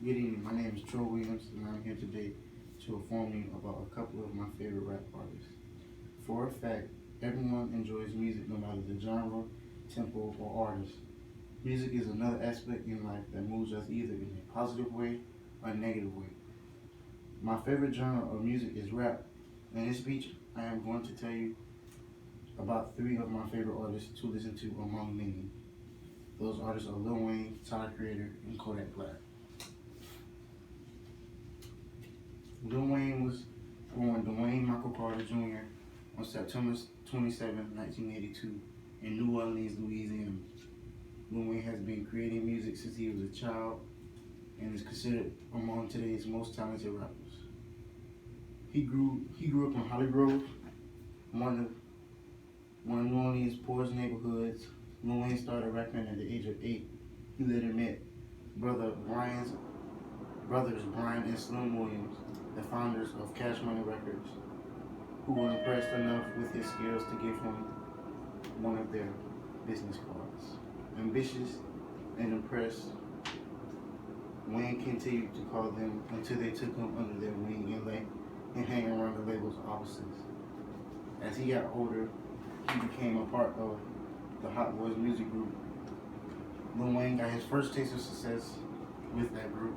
Good evening. My name is Troy Williams, and I'm here today to inform you about a couple of my favorite rap artists. For a fact, everyone enjoys music no matter the genre, tempo, or artist. Music is another aspect in life that moves us either in a positive way or a negative way. My favorite genre of music is rap. In this speech, I am going to tell you about three of my favorite artists to listen to among many. Those artists are Lil Wayne, Tyler Creator, and Kodak Black. Lil Wayne was born Dwayne Michael Carter Jr. on September 27, 1982, in New Orleans, Louisiana. Lil Wayne has been creating music since he was a child and is considered among today's most talented rappers. He grew up in Holly Grove, one of one of New Orleans' poorest neighborhoods. Lil Wayne started rapping at the age of 8. He later met brother Brian's brothers Brian and Slim Williams, the founders of Cash Money Records, who were impressed enough with his skills to give him one of their business cards. Ambitious and impressed, Wayne continued to call them until they took him under their wing and hang around the label's offices. As he got older, he became a part of the Hot Boys music group. Lil Wayne got his first taste of success with that group.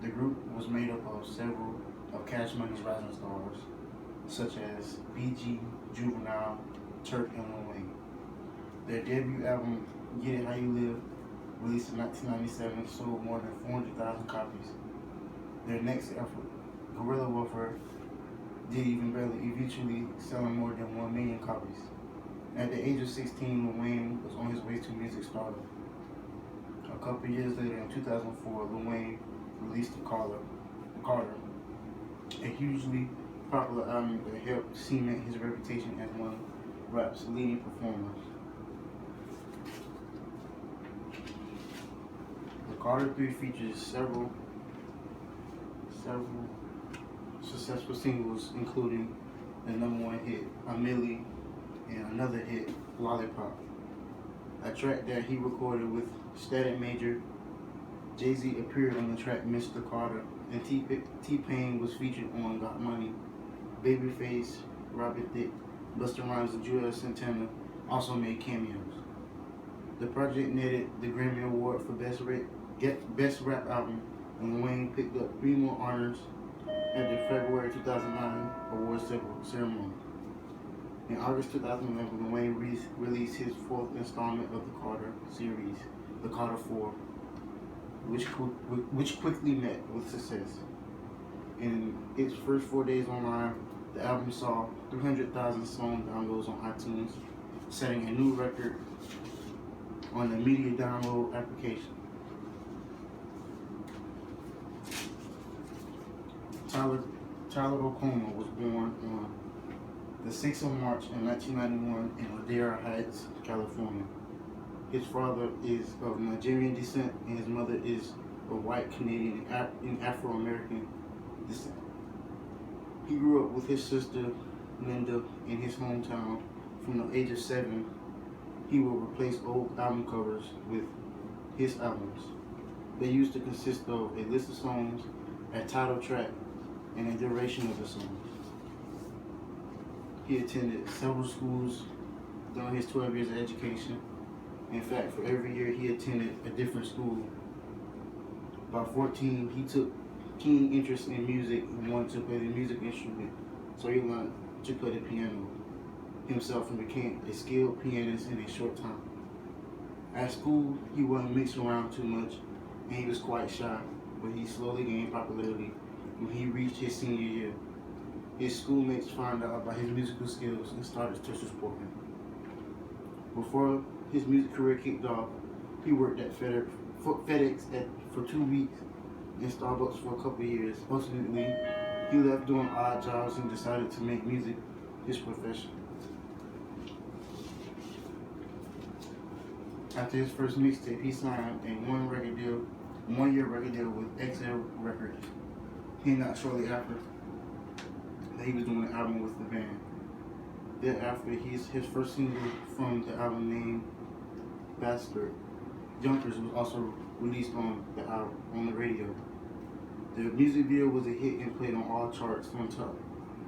The group was made up of several of Cash Money's rising stars, such as BG, Juvenile, Turk, and Lil Wayne. Their debut album, Get It How You Live, released in 1997, sold more than 400,000 copies. Their next effort, Guerrilla Warfare, did even better, eventually selling more than 1 million copies. At the age of 16, Lil Wayne was on his way to music stardom. A couple years later, in 2004, Lil Wayne released Carter, a hugely popular album that helped cement his reputation as one of rap's leading performers. The Carter 3 features several successful singles, including the number one hit, A Milli, and another hit, Lollipop, a track that he recorded with Static Major. Jay-Z appeared on the track Mr. Carter, and T-Pain was featured on Got Money. Babyface, Robert Thicke, Busta Rhymes, and Juelz Santana also made cameos. The project netted the Grammy Award for Best Rap Album, and Wayne picked up 3 more honors at the February 2009 awards ceremony. In August 2011, Wayne released his 4th installment of the Carter series, The Carter 4, which quickly met with success. In its first 4 days online, the album saw 300,000 song downloads on iTunes, setting a new record on the media download application. Tyler O'Connor was born on the 6th of March in 1991 in Ladera Heights, California. His father is of Nigerian descent and his mother is of white Canadian and Afro-American descent. He grew up with his sister Linda in his hometown. From the age of 7, he would replace old album covers with his albums. They used to consist of a list of songs, a title track, and a duration of the song. He attended several schools during his 12 years of education. In fact, for every year he attended a different school. By 14, he took keen interest in music and wanted to play the music instrument, so he learned to play the piano himself and became a skilled pianist in a short time. At school, he wasn't mixed around too much and he was quite shy, but he slowly gained popularity when he reached his senior year. His schoolmates found out about his musical skills and started to support him. Before his music career kicked off, he worked at FedEx for 2 weeks and Starbucks for a couple of years. Ultimately, he left doing odd jobs and decided to make music his profession. After his first mixtape, he signed a 1-year record deal with XL Records. He announced shortly after that he was doing an album with the band. Thereafter, his first single from the album named Bastard Junkers was also released on the album, on the radio. The music video was a hit and played on all charts on top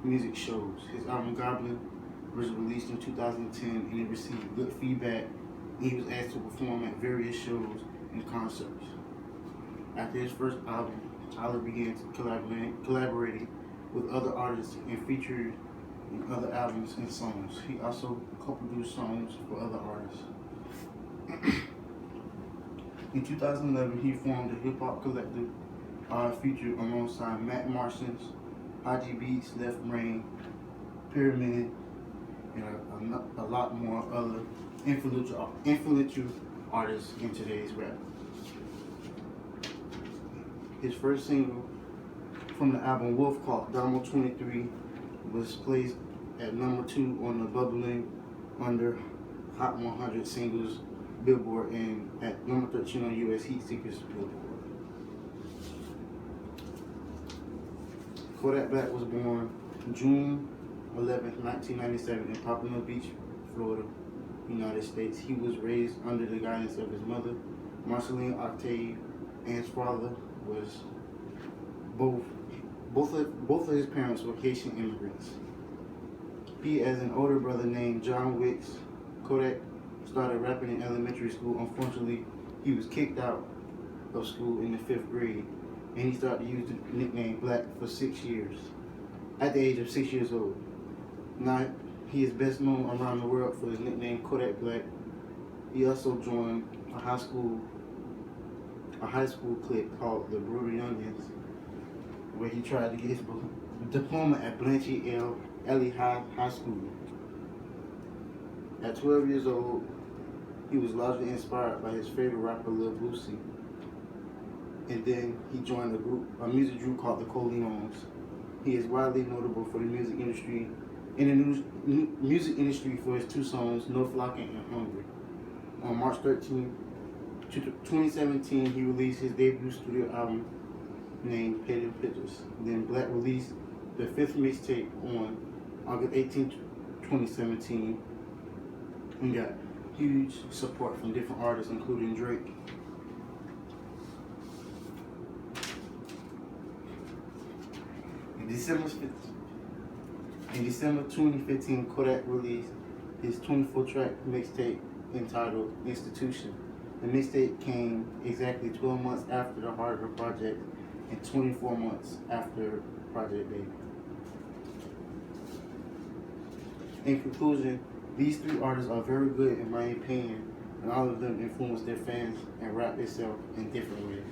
music shows. His album Goblin was released in 2010 and it received good feedback. He was asked to perform at various shows and concerts. After his first album, Tyler began collaborating with other artists and featured in other albums and songs. He also co-produced songs for other artists. In 2011, he formed a hip-hop collective featured alongside Matt Marsons, Haji Beats, Left Brain, Pyramid, and a lot more other influential artists in today's rap. His first single from the album Wolf called Damo 23 was placed at number 2 on the bubbling under Hot 100 singles Billboard and at number 13 on US Heat Seekers Billboard. Kodak Black was born June 11, 1997 in Pompano Beach, Florida, United States. He was raised under the guidance of his mother, Marceline Octave, and his father was both of his parents were Haitian immigrants. He has an older brother named John Wicks. Kodak started rapping in elementary school. Unfortunately, he was kicked out of school in the 5th grade, and he started to use the nickname Black for 6 years, at the age of 6 years old. Now, he is best known around the world for his nickname Kodak Black. He also joined a high school clique called the Brutal Youngins, where he tried to get his diploma at Blanchie L. Ellie High School. At 12 years old, he was largely inspired by his favorite rapper Lil Boosie. And then he joined a music group called the Coleons. He is widely notable for the music industry, for his 2 songs, No Flocking and Hungry. On March 13, 2017, he released his debut studio album named Painted Pictures. Then Black released the 5th mixtape on August 18, 2017, and got huge support from different artists, including Drake. In December 2015, Kodak released his 24-track mixtape entitled Institution. The mixtape came exactly 12 months after the Harder Project and 24 months after Project Baby. In conclusion, these 3 artists are very good in my opinion, and all of them influence their fans and rap itself in different ways.